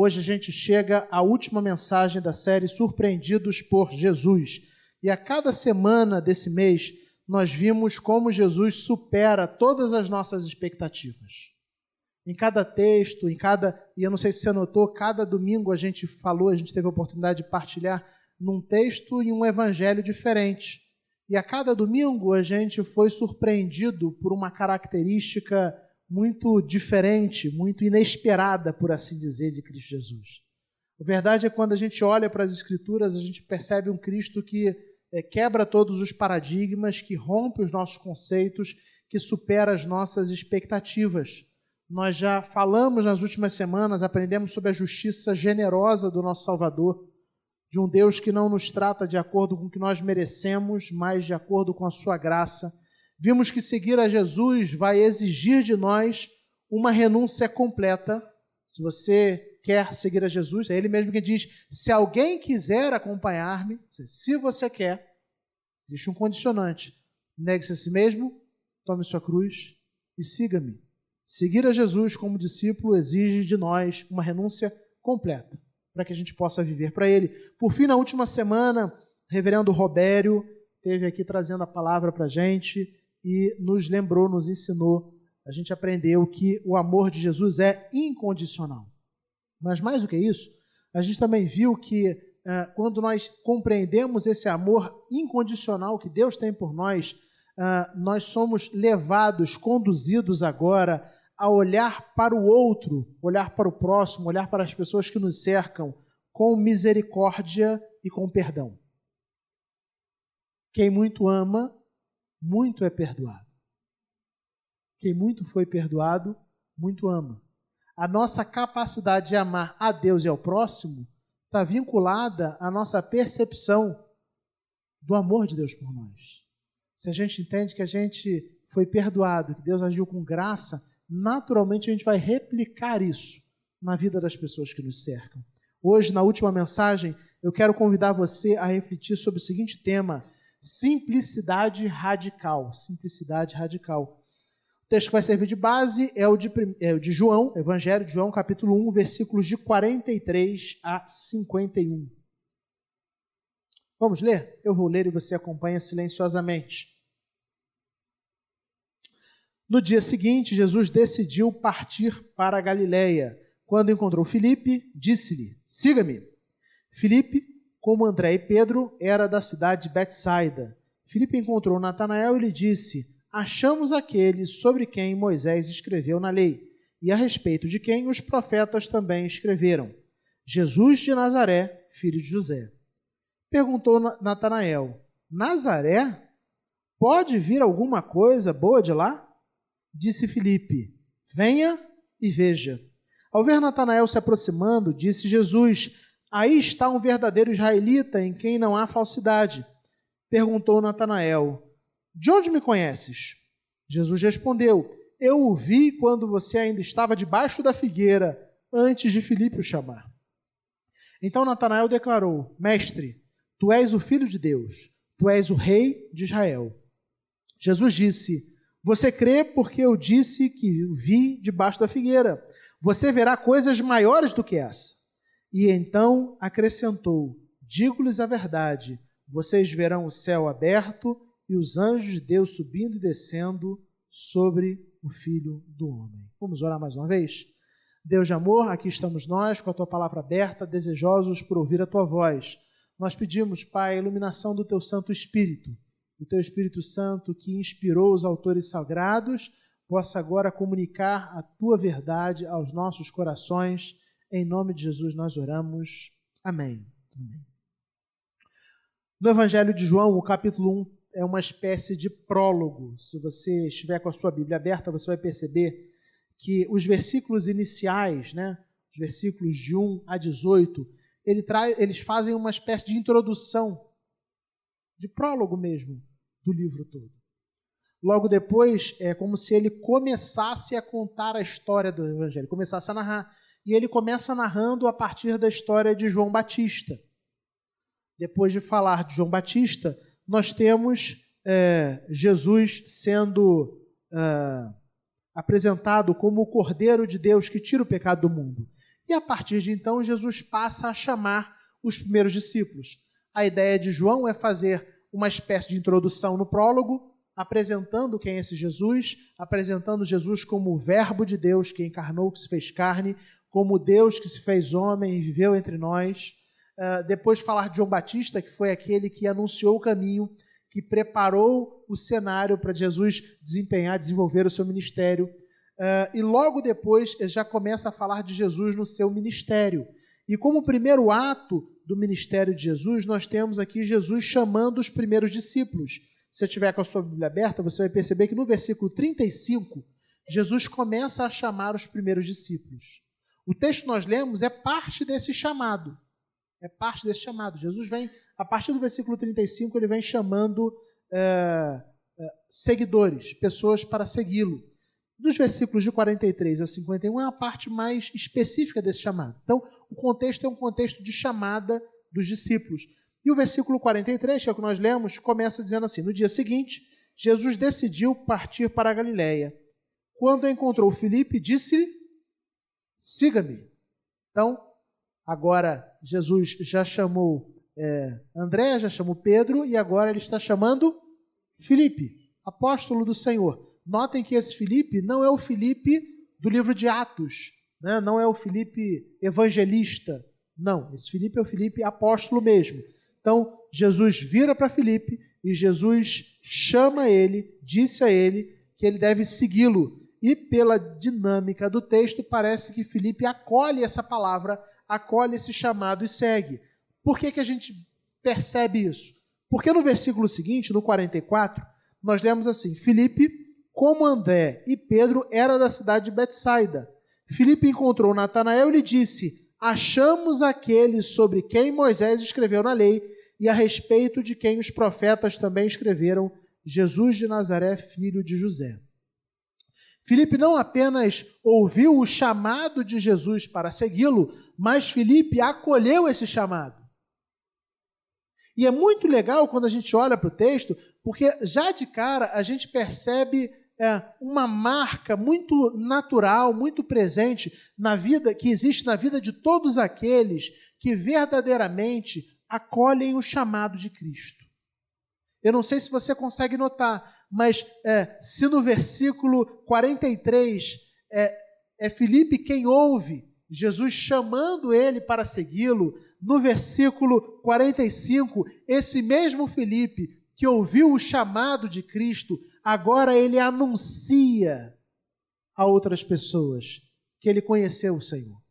Hoje a gente chega à última mensagem da série Surpreendidos por Jesus. E a cada semana desse mês, nós vimos como Jesus supera todas as nossas expectativas. Em cada texto, e eu não sei se você notou, cada domingo a gente teve a oportunidade de partilhar num texto e um evangelho diferente. E a cada domingo a gente foi surpreendido por uma característica muito diferente, muito inesperada, por assim dizer, de Cristo Jesus. A verdade é que quando a gente olha para as Escrituras, a gente percebe um Cristo que quebra todos os paradigmas, que rompe os nossos conceitos, que supera as nossas expectativas. Nós já falamos nas últimas semanas, aprendemos sobre a justiça generosa do nosso Salvador, de um Deus que não nos trata de acordo com o que nós merecemos, mas de acordo com a sua graça. Vimos que seguir a Jesus vai exigir de nós uma renúncia completa. Se você quer seguir a Jesus, é Ele mesmo que diz, se alguém quiser acompanhar-me, se você quer, existe um condicionante. Negue-se a si mesmo, tome sua cruz e siga-me. Seguir a Jesus como discípulo exige de nós uma renúncia completa, para que a gente possa viver para Ele. Por fim, na última semana, o reverendo Robério esteve aqui trazendo a palavra para a gente e nos lembrou, nos ensinou, a gente aprendeu que o amor de Jesus é incondicional. Mas mais do que isso, a gente também viu que quando nós compreendemos esse amor incondicional que Deus tem por nós, nós somos levados, conduzidos agora a olhar para o outro, olhar para o próximo, olhar para as pessoas que nos cercam com misericórdia e com perdão. Quem muito ama, muito é perdoado. Quem muito foi perdoado, muito ama. A nossa capacidade de amar a Deus e ao próximo está vinculada à nossa percepção do amor de Deus por nós. Se a gente entende que a gente foi perdoado, que Deus agiu com graça, naturalmente a gente vai replicar isso na vida das pessoas que nos cercam. Hoje, na última mensagem, eu quero convidar você a refletir sobre o seguinte tema: simplicidade radical. Simplicidade radical. O texto que vai servir de base é o de João, Evangelho de João, capítulo 1, versículos de 43 a 51. Vamos ler? Eu vou ler e você acompanha silenciosamente. No dia seguinte, Jesus decidiu partir para a Galileia. Quando encontrou Filipe, disse-lhe, siga-me. Filipe, como André e Pedro, era da cidade de Betsaida. Filipe encontrou Natanael e lhe disse, achamos aquele sobre quem Moisés escreveu na lei, e a respeito de quem os profetas também escreveram, Jesus de Nazaré, filho de José. Perguntou Natanael, Nazaré? Pode vir alguma coisa boa de lá? Disse Filipe, venha e veja. Ao ver Natanael se aproximando, disse Jesus, aí está um verdadeiro israelita em quem não há falsidade. Perguntou Natanael, de onde me conheces? Jesus respondeu, eu o vi quando você ainda estava debaixo da figueira, antes de Filipe o chamar. Então Natanael declarou, mestre, tu és o Filho de Deus, tu és o Rei de Israel. Jesus disse, você crê porque eu disse que o vi debaixo da figueira. Você verá coisas maiores do que essa. E então acrescentou, digo-lhes a verdade, vocês verão o céu aberto e os anjos de Deus subindo e descendo sobre o Filho do Homem. Vamos orar mais uma vez? Deus de amor, aqui estamos nós, com a Tua palavra aberta, desejosos por ouvir a Tua voz. Nós pedimos, Pai, a iluminação do Teu Santo Espírito, o Teu Espírito Santo que inspirou os autores sagrados, possa agora comunicar a Tua verdade aos nossos corações. Em nome de Jesus nós oramos. Amém. Amém. No Evangelho de João, o capítulo 1 é uma espécie de prólogo. Se você estiver com a sua Bíblia aberta, você vai perceber que os versículos iniciais, os versículos de 1 a 18, eles fazem uma espécie de introdução, de prólogo mesmo, do livro todo. Logo depois, é como se ele começasse a contar a história do Evangelho, começasse a narrar. E ele começa narrando a partir da história de João Batista. Depois de falar de João Batista, nós temos Jesus sendo apresentado como o Cordeiro de Deus que tira o pecado do mundo. E a partir de então, Jesus passa a chamar os primeiros discípulos. A ideia de João é fazer uma espécie de introdução no prólogo, apresentando quem é esse Jesus, apresentando Jesus como o Verbo de Deus que encarnou, que se fez carne, como Deus que se fez homem e viveu entre nós. Depois falar de João Batista, que foi aquele que anunciou o caminho, que preparou o cenário para Jesus desenvolver o seu ministério. E logo depois ele já começa a falar de Jesus no seu ministério. E como primeiro ato do ministério de Jesus, nós temos aqui Jesus chamando os primeiros discípulos. Se você tiver com a sua Bíblia aberta, você vai perceber que no versículo 35, Jesus começa a chamar os primeiros discípulos. O texto que nós lemos é parte desse chamado. É parte desse chamado. Jesus vem, a partir do versículo 35, ele vem chamando seguidores, pessoas para segui-lo. Dos versículos de 43 a 51 é a parte mais específica desse chamado. Então, o contexto é um contexto de chamada dos discípulos. E o versículo 43, que é o que nós lemos, começa dizendo assim: no dia seguinte, Jesus decidiu partir para a Galiléia. Quando encontrou Filipe, disse-lhe: siga-me. Então, agora Jesus já chamou André, já chamou Pedro, e agora ele está chamando Filipe, apóstolo do Senhor. Notem que esse Filipe não é o Filipe do livro de Atos, né? Não é o Filipe evangelista, não. Esse Filipe é o Filipe apóstolo mesmo. Então, Jesus vira para Filipe e Jesus chama ele, disse a ele que ele deve segui-lo. E pela dinâmica do texto, parece que Filipe acolhe essa palavra, acolhe esse chamado e segue. Por que a gente percebe isso? Porque no versículo seguinte, no 44, nós lemos assim: Filipe, como André e Pedro, era da cidade de Betsaida. Filipe encontrou Natanael e lhe disse: achamos aquele sobre quem Moisés escreveu na lei e a respeito de quem os profetas também escreveram, Jesus de Nazaré, filho de José. Filipe não apenas ouviu o chamado de Jesus para segui-lo, mas Filipe acolheu esse chamado. E é muito legal quando a gente olha para o texto, porque já de cara a gente percebe uma marca muito natural, muito presente na vida, que existe na vida de todos aqueles que verdadeiramente acolhem o chamado de Cristo. Eu não sei se você consegue notar, mas se no versículo 43 é Filipe quem ouve Jesus chamando ele para segui-lo, no versículo 45, esse mesmo Filipe que ouviu o chamado de Cristo, agora ele anuncia a outras pessoas que ele conheceu o Senhor.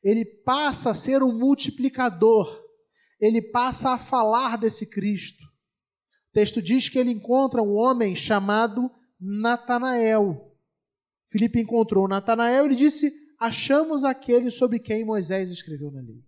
Ele passa a ser um multiplicador, ele passa a falar desse Cristo. O texto diz que ele encontra um homem chamado Natanael. Filipe encontrou Natanael e lhe disse: achamos aquele sobre quem Moisés escreveu na lei.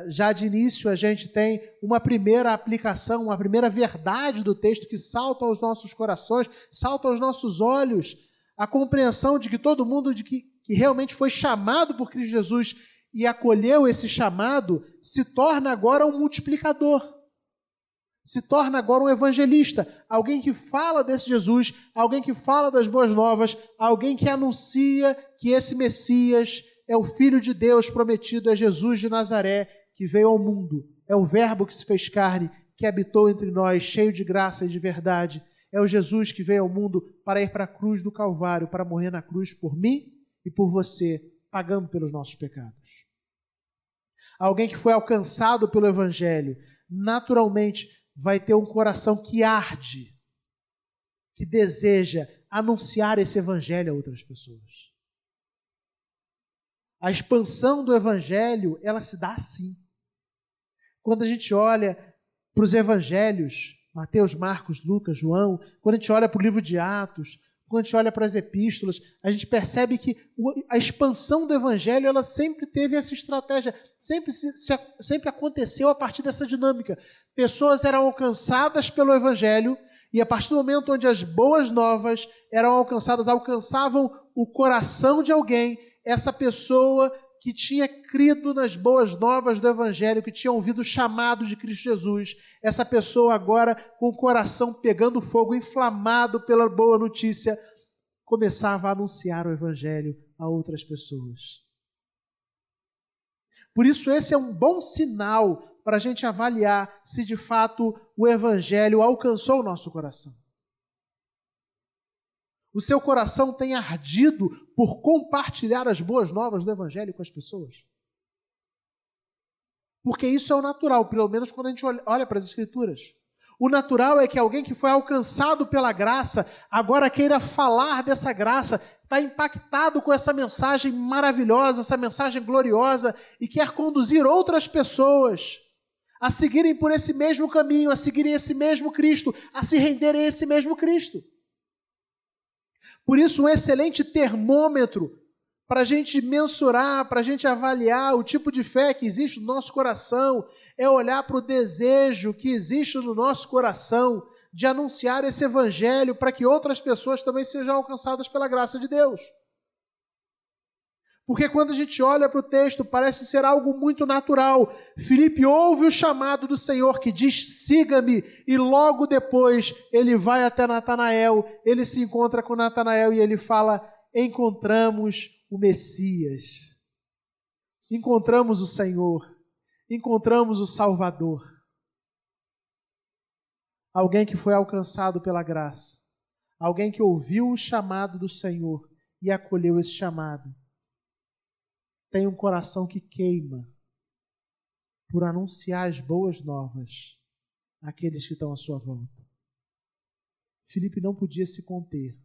Já de início a gente tem uma primeira aplicação, uma primeira verdade do texto que salta aos nossos corações, salta aos nossos olhos, a compreensão de que todo mundo que realmente foi chamado por Cristo Jesus e acolheu esse chamado, se torna agora um multiplicador, se torna agora um evangelista, alguém que fala desse Jesus, alguém que fala das boas novas, alguém que anuncia que esse Messias é o Filho de Deus prometido, é Jesus de Nazaré, que veio ao mundo. É o Verbo que se fez carne, que habitou entre nós, cheio de graça e de verdade. É o Jesus que veio ao mundo para ir para a cruz do Calvário, para morrer na cruz por mim e por você, pagando pelos nossos pecados. Alguém que foi alcançado pelo Evangelho, naturalmente vai ter um coração que arde, que deseja anunciar esse Evangelho a outras pessoas. A expansão do Evangelho, ela se dá assim. Quando a gente olha para os Evangelhos, Mateus, Marcos, Lucas, João, quando a gente olha para o livro de Atos, quando a gente olha para as epístolas, a gente percebe que a expansão do Evangelho, ela sempre teve essa estratégia, sempre aconteceu a partir dessa dinâmica. Pessoas eram alcançadas pelo Evangelho, e a partir do momento onde as boas novas eram alcançadas, alcançavam o coração de alguém, essa pessoa que tinha crido nas boas novas do Evangelho, que tinha ouvido o chamado de Cristo Jesus, essa pessoa agora com o coração pegando fogo, inflamado pela boa notícia, começava a anunciar o Evangelho a outras pessoas. Por isso, esse é um bom sinal para a gente avaliar se de fato o Evangelho alcançou o nosso coração. O seu coração tem ardido por compartilhar as boas novas do Evangelho com as pessoas? Porque isso é o natural, pelo menos quando a gente olha para as Escrituras. O natural é que alguém que foi alcançado pela graça, agora queira falar dessa graça, está impactado com essa mensagem maravilhosa, essa mensagem gloriosa, e quer conduzir outras pessoas a seguirem por esse mesmo caminho, a seguirem esse mesmo Cristo, a se renderem a esse mesmo Cristo. Por isso, um excelente termômetro para a gente mensurar, para a gente avaliar o tipo de fé que existe no nosso coração, é olhar para o desejo que existe no nosso coração de anunciar esse Evangelho para que outras pessoas também sejam alcançadas pela graça de Deus. Porque quando a gente olha para o texto, parece ser algo muito natural. Filipe ouve o chamado do Senhor que diz, siga-me, e logo depois ele vai até Natanael, ele se encontra com Natanael e ele fala, encontramos o Messias, encontramos o Senhor, encontramos o Salvador. Alguém que foi alcançado pela graça, alguém que ouviu o chamado do Senhor e acolheu esse chamado. Tem um coração que queima por anunciar as boas novas àqueles que estão à sua volta. Filipe não podia se conter.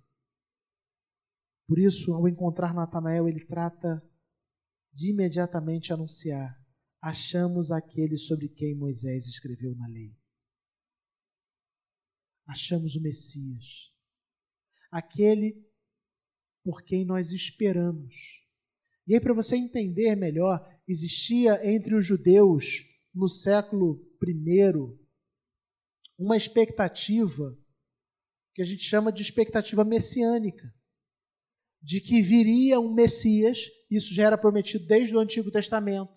Por isso, ao encontrar Natanael, ele trata de imediatamente anunciar: achamos aquele sobre quem Moisés escreveu na lei. Achamos o Messias, aquele por quem nós esperamos. E aí, para você entender melhor, existia entre os judeus, no século I, uma expectativa, que a gente chama de expectativa messiânica, de que viria um Messias, isso já era prometido desde o Antigo Testamento.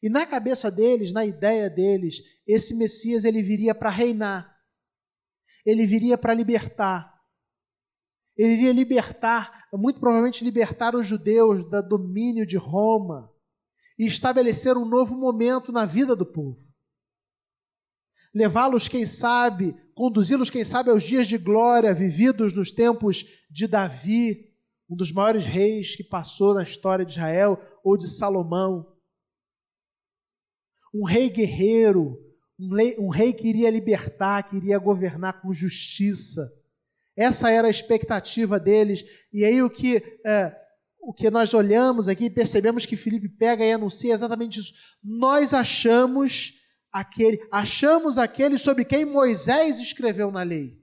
E na cabeça deles, na ideia deles, esse Messias ele viria para reinar, ele viria para libertar. Ele iria libertar, muito provavelmente libertar os judeus do domínio de Roma e estabelecer um novo momento na vida do povo. Levá-los, quem sabe, conduzi-los, quem sabe, aos dias de glória vividos nos tempos de Davi, um dos maiores reis que passou na história de Israel, ou de Salomão. Um rei guerreiro, um rei que iria libertar, que iria governar com justiça. Essa era a expectativa deles. E aí o que nós olhamos aqui e percebemos que Filipe pega e anuncia exatamente isso. Nós achamos aquele sobre quem Moisés escreveu na lei.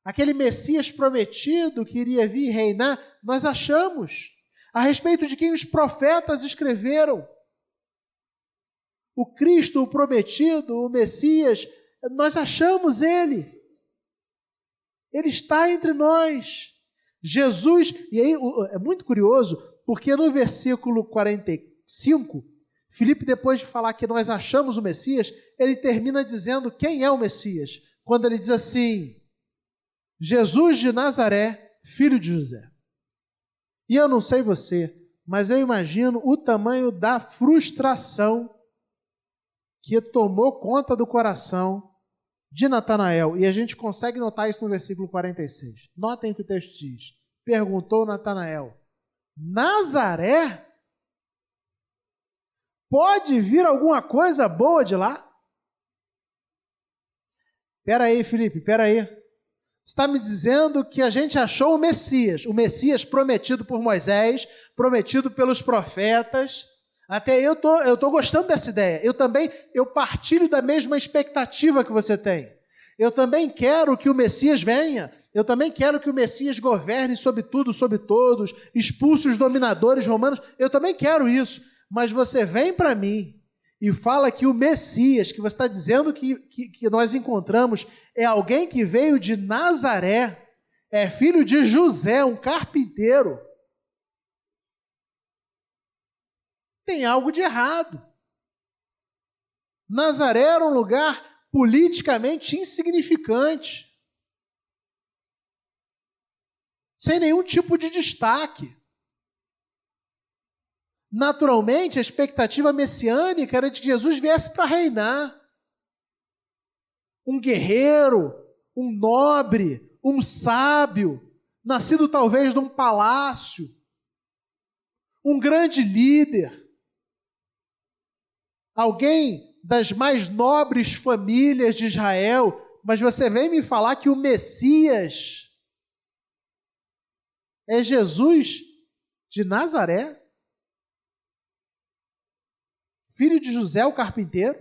Aquele Messias prometido que iria vir reinar, nós achamos. A respeito de quem os profetas escreveram. O Cristo, o prometido, o Messias, nós achamos ele. Ele está entre nós. Jesus, e aí é muito curioso, porque no versículo 45, Filipe, depois de falar que nós achamos o Messias, ele termina dizendo quem é o Messias. Quando ele diz assim, Jesus de Nazaré, filho de José. E eu não sei você, mas eu imagino o tamanho da frustração que tomou conta do coração de Natanael, e a gente consegue notar isso no versículo 46. Notem o que o texto diz. Perguntou Natanael, Nazaré? Pode vir alguma coisa boa de lá? Espera aí, Filipe, espera aí. Você está me dizendo que a gente achou o Messias prometido por Moisés, prometido pelos profetas. Até eu tô gostando dessa ideia. Eu partilho da mesma expectativa que você tem. Eu também quero que o Messias venha. Eu também quero que o Messias governe sobre tudo, sobre todos, expulse os dominadores romanos. Eu também quero isso. Mas você vem para mim e fala que o Messias, que você está dizendo que nós encontramos, é alguém que veio de Nazaré, é filho de José, um carpinteiro. Tem algo de errado. Nazaré era um lugar politicamente insignificante, sem nenhum tipo de destaque. Naturalmente, a expectativa messiânica era de que Jesus viesse para reinar. Um guerreiro, um nobre, um sábio, nascido talvez num palácio, um grande líder, alguém das mais nobres famílias de Israel, mas você vem me falar que o Messias é Jesus de Nazaré, filho de José o carpinteiro?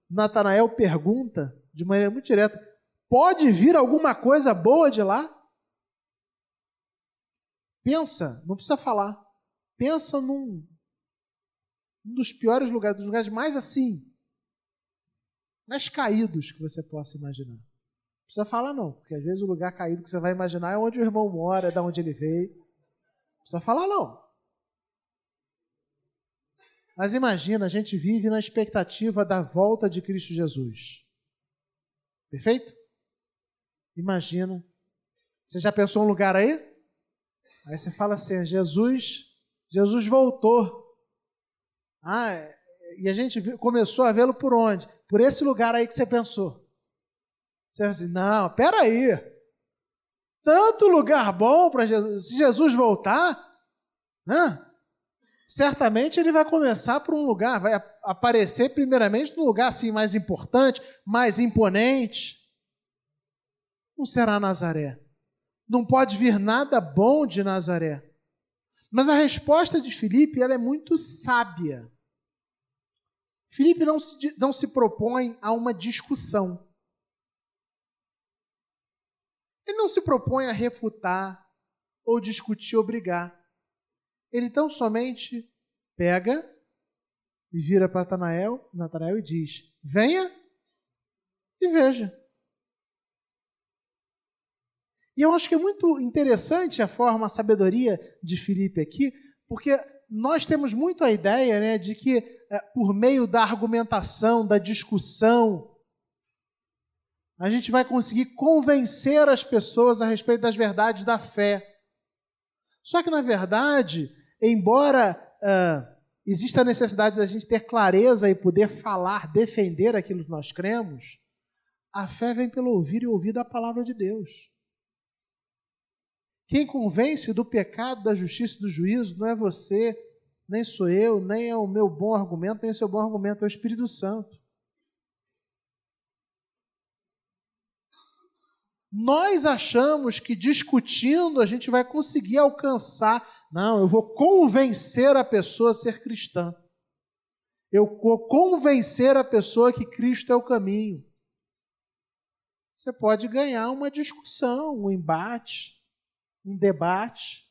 Natanael pergunta de maneira muito direta: pode vir alguma coisa boa de lá? Pensa, não precisa falar. Pensa num dos piores lugares, dos lugares mais assim, mais caídos que você possa imaginar. Não precisa falar não, porque às vezes o lugar caído que você vai imaginar é onde o irmão mora, é de onde ele veio. Não precisa falar não. Mas imagina, a gente vive na expectativa da volta de Cristo Jesus. Perfeito? Imagina. Você já pensou um lugar aí? Aí você fala assim, Jesus voltou. E a gente começou a vê-lo por onde? Por esse lugar aí que você pensou. Você fala assim, não, peraí. Tanto lugar bom para Jesus. Se Jesus voltar, certamente ele vai começar por um lugar, vai aparecer primeiramente num lugar assim mais importante, mais imponente. Não será Nazaré. Não pode vir nada bom de Nazaré. Mas a resposta de Filipe, ela é muito sábia. Filipe não se propõe a uma discussão. Ele não se propõe a refutar ou discutir ou brigar. Ele tão somente pega e vira para Natanael e diz: venha e veja. E eu acho que é muito interessante a sabedoria de Filipe aqui, porque nós temos muito a ideia, né, de que por meio da argumentação, da discussão, a gente vai conseguir convencer as pessoas a respeito das verdades da fé. Só que, na verdade, embora exista a necessidade da gente ter clareza e poder falar, defender aquilo que nós cremos, a fé vem pelo ouvir e ouvir da palavra de Deus. Quem convence do pecado, da justiça e do juízo não é você, nem sou eu, nem é o meu bom argumento, nem é o seu bom argumento, é o Espírito Santo. Nós achamos que discutindo a gente vai conseguir alcançar. Não, eu vou convencer a pessoa a ser cristã. Eu vou convencer a pessoa que Cristo é o caminho. Você pode ganhar uma discussão, um embate, um debate,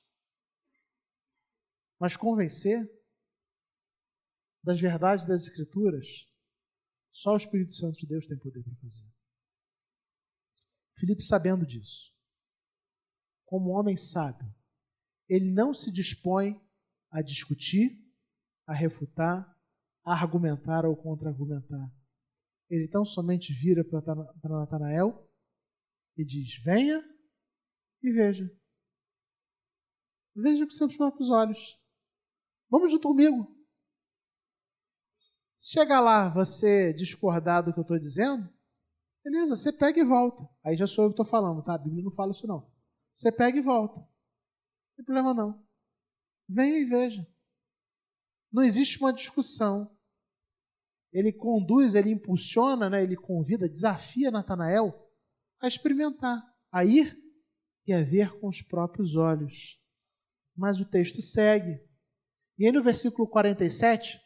mas convencer das verdades das Escrituras, só o Espírito Santo de Deus tem poder para fazer. Filipe, sabendo disso, como homem sábio, ele não se dispõe a discutir, a refutar, a argumentar ou contra-argumentar. Ele tão somente vira para Natanael e diz: venha e veja. Veja com seus próprios olhos. Vamos junto comigo. Se chegar lá, você discordar do que eu estou dizendo, beleza, você pega e volta. Aí já sou eu que estou falando, tá? A Bíblia não fala isso não. Você pega e volta. Não tem problema não. Venha e veja. Não existe uma discussão. Ele conduz, ele impulsiona, né? Ele convida, desafia Natanael a experimentar, a ir e a ver com os próprios olhos. Mas o texto segue. E aí no versículo 47,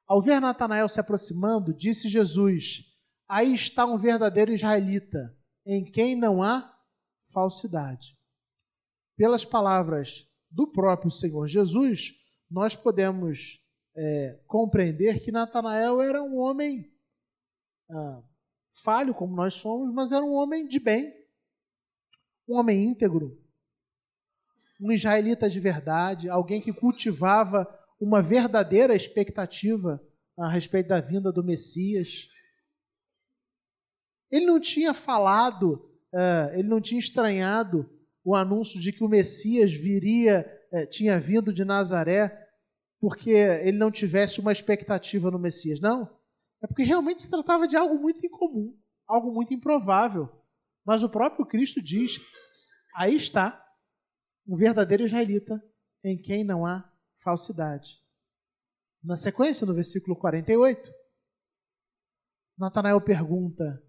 ao ver Natanael se aproximando, disse Jesus: aí está um verdadeiro israelita, em quem não há falsidade. Pelas palavras do próprio Senhor Jesus, nós podemos compreender que Natanael era um homem falho, como nós somos, mas era um homem de bem, um homem íntegro, um israelita de verdade, alguém que cultivava uma verdadeira expectativa a respeito da vinda do Messias. Ele não tinha falado, ele não tinha estranhado o anúncio de que o Messias tinha vindo de Nazaré porque ele não tivesse uma expectativa no Messias. Não, é porque realmente se tratava de algo muito incomum, algo muito improvável. Mas o próprio Cristo diz, aí está um verdadeiro israelita em quem não há falsidade. Na sequência, no versículo 48, Natanael pergunta,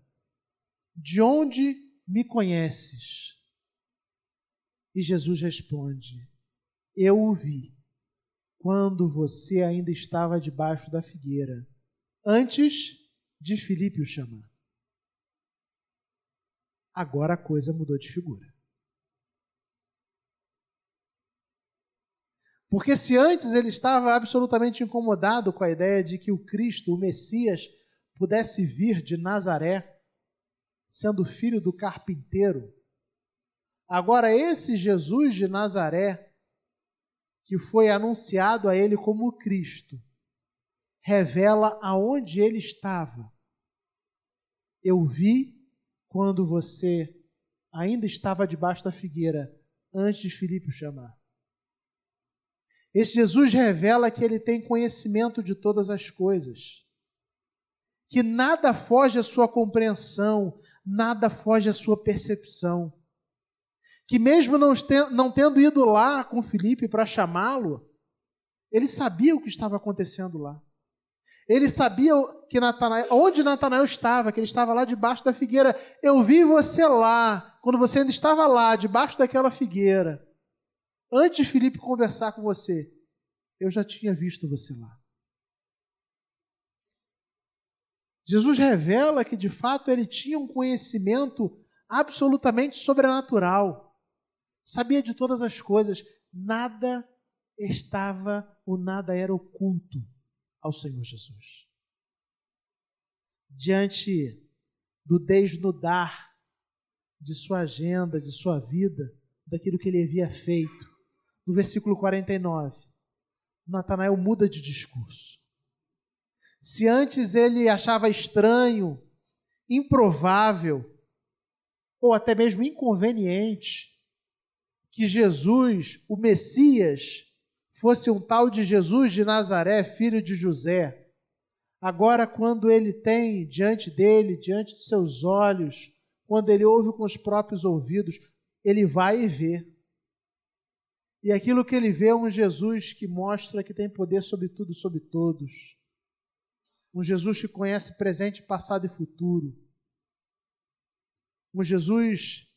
de onde me conheces? E Jesus responde, eu o vi quando você ainda estava debaixo da figueira, antes de Filipe o chamar. Agora a coisa mudou de figura. Porque se antes ele estava absolutamente incomodado com a ideia de que o Cristo, o Messias, pudesse vir de Nazaré, sendo filho do carpinteiro, agora esse Jesus de Nazaré, que foi anunciado a ele como Cristo, revela aonde ele estava. Eu vi quando você ainda estava debaixo da figueira, antes de Filipe o chamar. Esse Jesus revela que ele tem conhecimento de todas as coisas, que nada foge à sua compreensão, nada foge à sua percepção, que mesmo não tendo ido lá com Filipe para chamá-lo, ele sabia o que estava acontecendo lá. Ele sabia que onde Natanael estava, que ele estava lá debaixo da figueira. Eu vi você lá, quando você ainda estava lá, debaixo daquela figueira. Antes de Filipe conversar com você, eu já tinha visto você lá. Jesus revela que, de fato, ele tinha um conhecimento absolutamente sobrenatural. Sabia de todas as coisas. Nada estava ou nada era oculto ao Senhor Jesus. Diante do desnudar de sua agenda, de sua vida, daquilo que ele havia feito, no versículo 49, Natanael muda de discurso. Se antes ele achava estranho, improvável, ou até mesmo inconveniente, que Jesus, o Messias, fosse um tal de Jesus de Nazaré, filho de José, agora quando ele tem diante dele, diante dos seus olhos, quando ele ouve com os próprios ouvidos, ele vai e vê. E aquilo que ele vê é um Jesus que mostra que tem poder sobre tudo e sobre todos. Um Jesus que conhece presente, passado e futuro. Um Jesus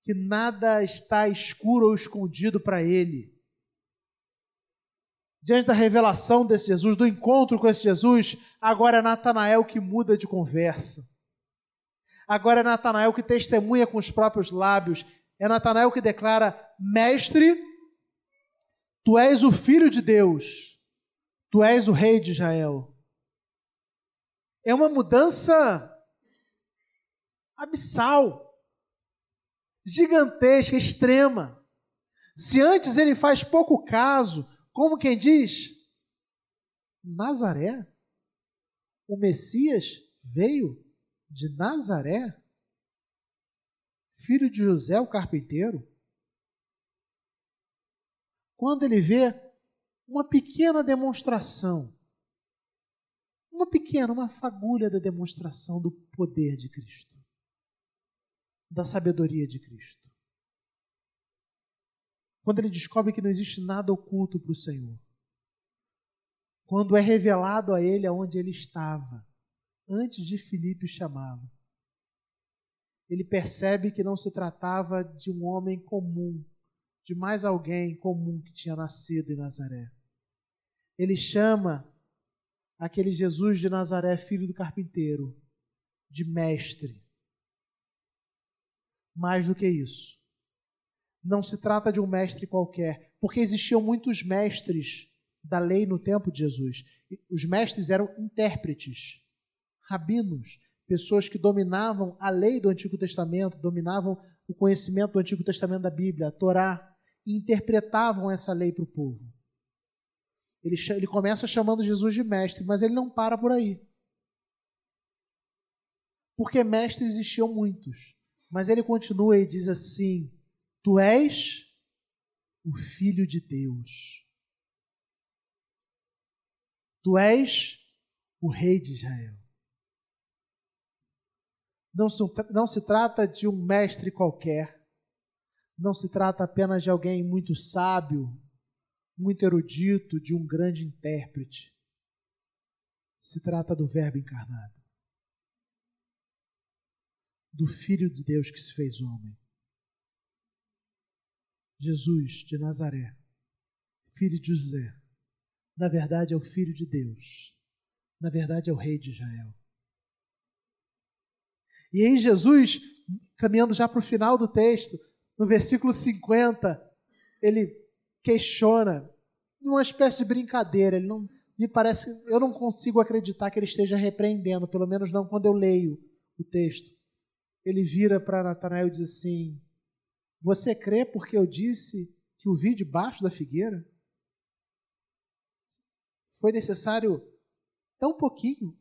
que nada está escuro ou escondido para ele. Diante da revelação desse Jesus, do encontro com esse Jesus, agora é Natanael que muda de conversa. Agora é Natanael que testemunha com os próprios lábios. É Natanael que declara, Mestre, tu és o Filho de Deus, tu és o Rei de Israel. É uma mudança abissal, gigantesca, extrema. Se antes ele faz pouco caso, como quem diz, Nazaré? O Messias veio de Nazaré? Filho de José, o carpinteiro? Quando ele vê uma pequena demonstração, uma fagulha da demonstração do poder de Cristo, da sabedoria de Cristo. Quando ele descobre que não existe nada oculto para o Senhor. Quando é revelado a ele aonde ele estava, antes de Filipe chamá-lo. Ele percebe que não se tratava de um homem comum, de mais alguém comum que tinha nascido em Nazaré. Ele chama aquele Jesus de Nazaré, filho do carpinteiro, de mestre. Mais do que isso, não se trata de um mestre qualquer, porque existiam muitos mestres da lei no tempo de Jesus. Os mestres eram intérpretes, rabinos, pessoas que dominavam a lei do Antigo Testamento, dominavam o conhecimento do Antigo Testamento da Bíblia, a Torá, e interpretavam essa lei para o povo. Ele começa chamando Jesus de mestre, mas ele não para por aí. Porque mestres existiam muitos. Mas ele continua e diz assim, Tu és o Filho de Deus. Tu és o Rei de Israel. Não se trata de um mestre qualquer. Não se trata apenas de alguém muito sábio, muito erudito, de um grande intérprete. Se trata do Verbo encarnado. Do Filho de Deus que se fez homem. Jesus de Nazaré, filho de José, na verdade é o Filho de Deus. Na verdade é o Rei de Israel. E aí Jesus, caminhando já para o final do texto, no versículo 50, ele questiona, numa espécie de brincadeira, ele não me parece, eu não consigo acreditar que ele esteja repreendendo, pelo menos não quando eu leio o texto. Ele vira para Natanael e diz assim: você crê porque eu disse que o vi debaixo da figueira? Foi necessário tão pouquinho.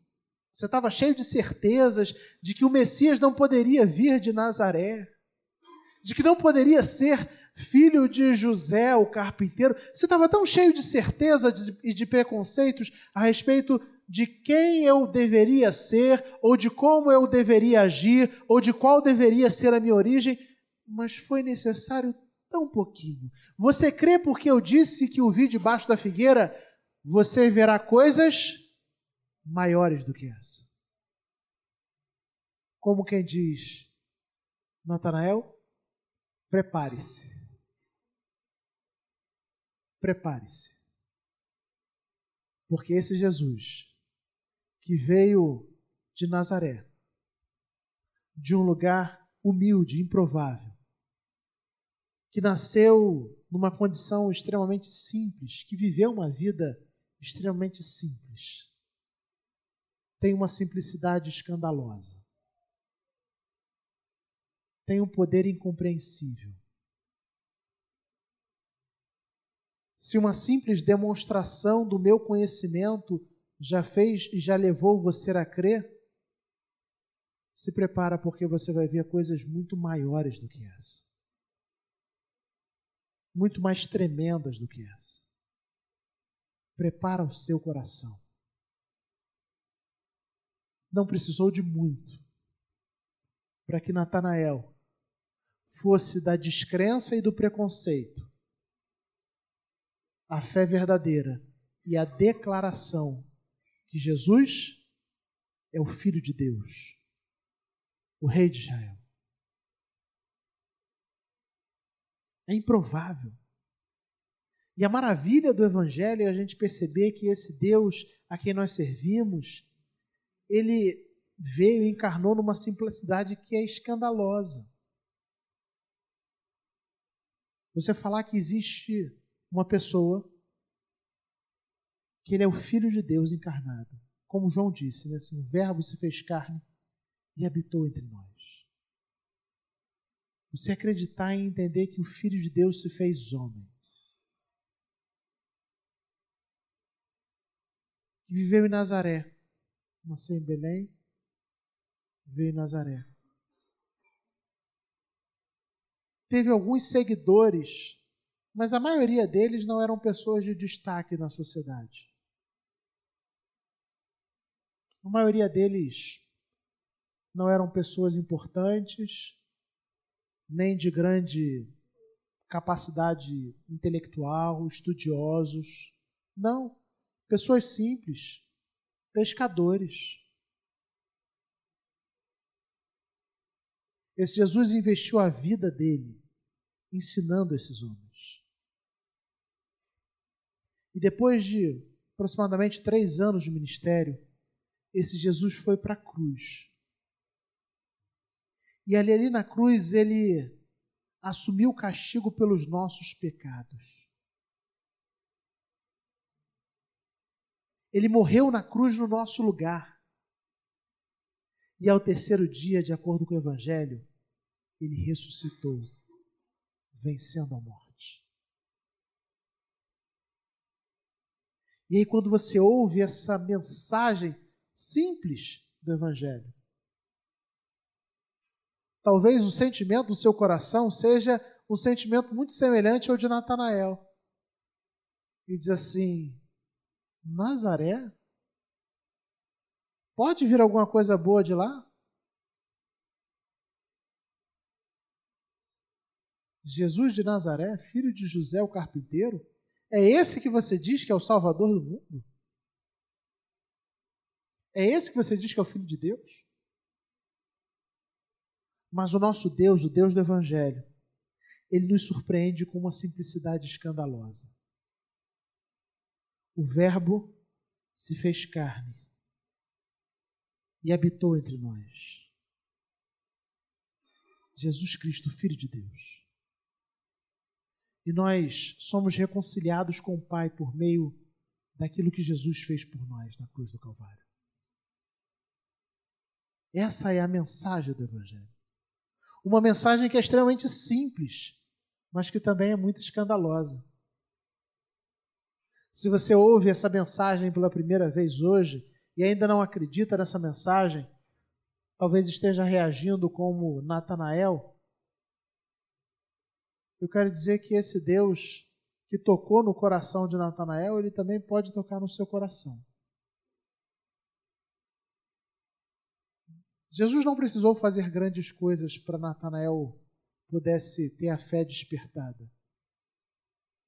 Você estava cheio de certezas de que o Messias não poderia vir de Nazaré, de que não poderia ser filho de José, o carpinteiro. Você estava tão cheio de certezas e de preconceitos a respeito de quem eu deveria ser, ou de como eu deveria agir, ou de qual deveria ser a minha origem, mas foi necessário tão pouquinho. Você crê porque eu disse que o vi debaixo da figueira? Você verá coisas maiores do que essa. Como quem diz, Natanael, prepare-se. Prepare-se. Porque esse Jesus, que veio de Nazaré, de um lugar humilde, improvável, que nasceu numa condição extremamente simples, que viveu uma vida extremamente simples, tem uma simplicidade escandalosa, tem um poder incompreensível. Se uma simples demonstração do meu conhecimento já fez e já levou você a crer, se prepara porque você vai ver coisas muito maiores do que essa. Muito mais tremendas do que essa. Prepara o seu coração. Não precisou de muito para que Natanael fosse da descrença e do preconceito a fé verdadeira e a declaração que Jesus é o Filho de Deus, o Rei de Israel. É improvável. E a maravilha do Evangelho é a gente perceber que esse Deus a quem nós servimos, ele veio e encarnou numa simplicidade que é escandalosa. Você falar que existe uma pessoa que ele é o Filho de Deus encarnado, como João disse, né? Assim, o Verbo se fez carne e habitou entre nós. Você acreditar e entender que o Filho de Deus se fez homem, que viveu em Nazaré, nasceu em Belém, veio em Nazaré. Teve alguns seguidores, mas a maioria deles não eram pessoas de destaque na sociedade. A maioria deles não eram pessoas importantes, nem de grande capacidade intelectual, estudiosos. Não, pessoas simples, pescadores. Esse Jesus investiu a vida dele ensinando esses homens. E depois de aproximadamente 3 anos de ministério, esse Jesus foi para a cruz. E ali na cruz ele assumiu o castigo pelos nossos pecados. Ele morreu na cruz no nosso lugar. E ao 3º dia, de acordo com o Evangelho, ele ressuscitou, vencendo a morte. E aí, quando você ouve essa mensagem simples do Evangelho, talvez o sentimento do seu coração seja um sentimento muito semelhante ao de Natanael. E diz assim: Nazaré? Pode vir alguma coisa boa de lá? Jesus de Nazaré, filho de José o carpinteiro? É esse que você diz que é o Salvador do mundo? É esse que você diz que é o Filho de Deus? Mas o nosso Deus, o Deus do Evangelho, ele nos surpreende com uma simplicidade escandalosa. O Verbo se fez carne e habitou entre nós. Jesus Cristo, Filho de Deus. E nós somos reconciliados com o Pai por meio daquilo que Jesus fez por nós na cruz do Calvário. Essa é a mensagem do Evangelho. Uma mensagem que é extremamente simples, mas que também é muito escandalosa. Se você ouve essa mensagem pela primeira vez hoje e ainda não acredita nessa mensagem, talvez esteja reagindo como Natanael, eu quero dizer que esse Deus que tocou no coração de Natanael, ele também pode tocar no seu coração. Jesus não precisou fazer grandes coisas para Natanael pudesse ter a fé despertada.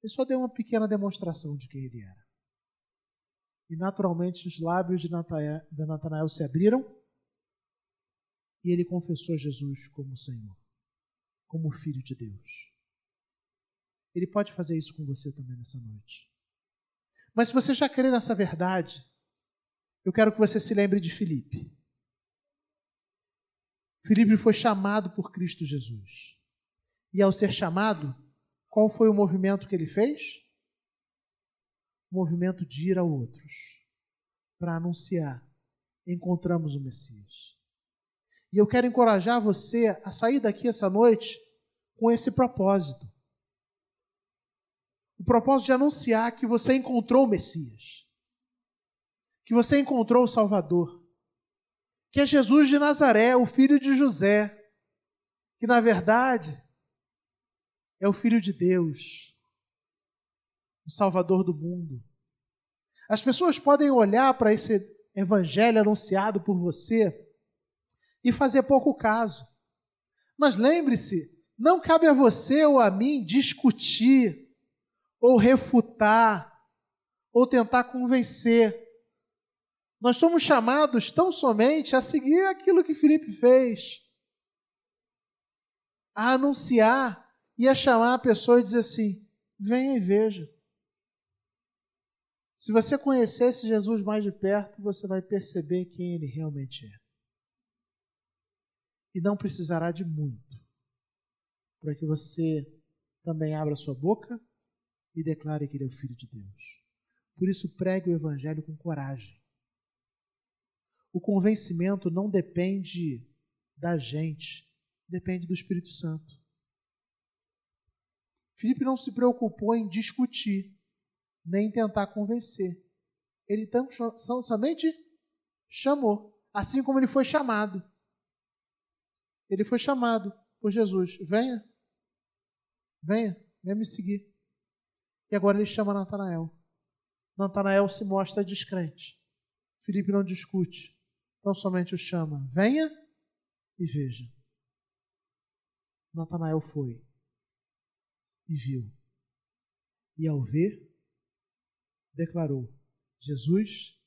Ele só deu uma pequena demonstração de quem ele era. E naturalmente os lábios de Natanael se abriram e ele confessou Jesus como Senhor, como Filho de Deus. Ele pode fazer isso com você também nessa noite. Mas se você já crê nessa verdade, eu quero que você se lembre de Filipe. Filipe foi chamado por Cristo Jesus. E ao ser chamado, qual foi o movimento que ele fez? O movimento de ir a outros, para anunciar: encontramos o Messias. E eu quero encorajar você a sair daqui essa noite com esse propósito. O propósito de anunciar que você encontrou o Messias, que você encontrou o Salvador, que é Jesus de Nazaré, o filho de José, que na verdade é o Filho de Deus, o Salvador do mundo. As pessoas podem olhar para esse evangelho anunciado por você e fazer pouco caso. Mas lembre-se, não cabe a você ou a mim discutir, ou refutar, ou tentar convencer. Nós somos chamados tão somente a seguir aquilo que Filipe fez, a anunciar e a chamar a pessoa e dizer assim: venha e veja. Se você conhecesse Jesus mais de perto, você vai perceber quem ele realmente é. E não precisará de muito para que você também abra sua boca e declare que ele é o Filho de Deus. Por isso, pregue o Evangelho com coragem. O convencimento não depende da gente, depende do Espírito Santo. Filipe não se preocupou em discutir, nem em tentar convencer. Ele somente chamou, assim como ele foi chamado. Ele foi chamado por Jesus: venha, venha me seguir. E agora ele chama Natanael. Natanael se mostra descrente. Filipe não discute, então somente o chama: venha e veja. Natanael foi e viu. E ao ver, declarou: Jesus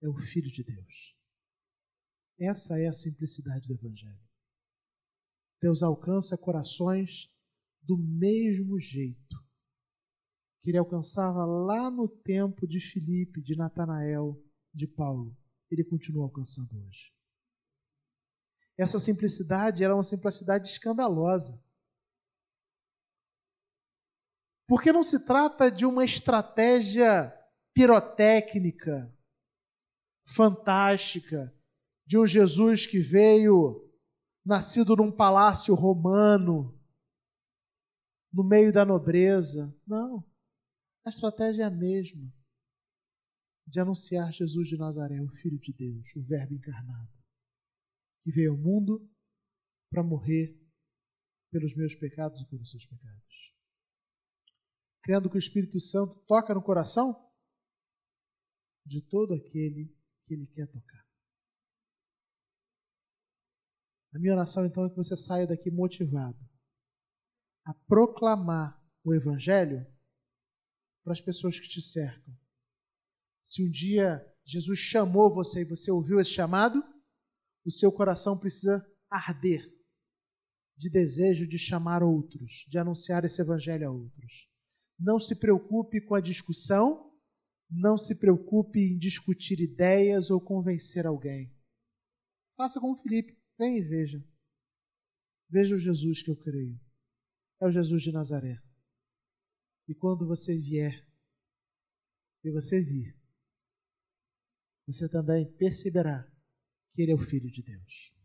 é o Filho de Deus. Essa é a simplicidade do Evangelho. Deus alcança corações do mesmo jeito que ele alcançava lá no tempo de Filipe, de Natanael, de Paulo. Ele continua alcançando hoje. Essa simplicidade era uma simplicidade escandalosa. Porque não se trata de uma estratégia pirotécnica, fantástica, de um Jesus que veio nascido num palácio romano, no meio da nobreza. Não. A estratégia é a mesma, de anunciar Jesus de Nazaré, o Filho de Deus, o Verbo encarnado, que veio ao mundo para morrer pelos meus pecados e pelos seus pecados. Crendo que o Espírito Santo toca no coração de todo aquele que Ele quer tocar. A minha oração, então, é que você saia daqui motivado a proclamar o Evangelho para as pessoas que te cercam. Se um dia Jesus chamou você e você ouviu esse chamado, o seu coração precisa arder de desejo de chamar outros, de anunciar esse Evangelho a outros. Não se preocupe com a discussão, não se preocupe em discutir ideias ou convencer alguém. Faça como Filipe, vem e veja. Veja o Jesus que eu creio. É o Jesus de Nazaré. E quando você vier e você vir, você também perceberá que Ele é o Filho de Deus.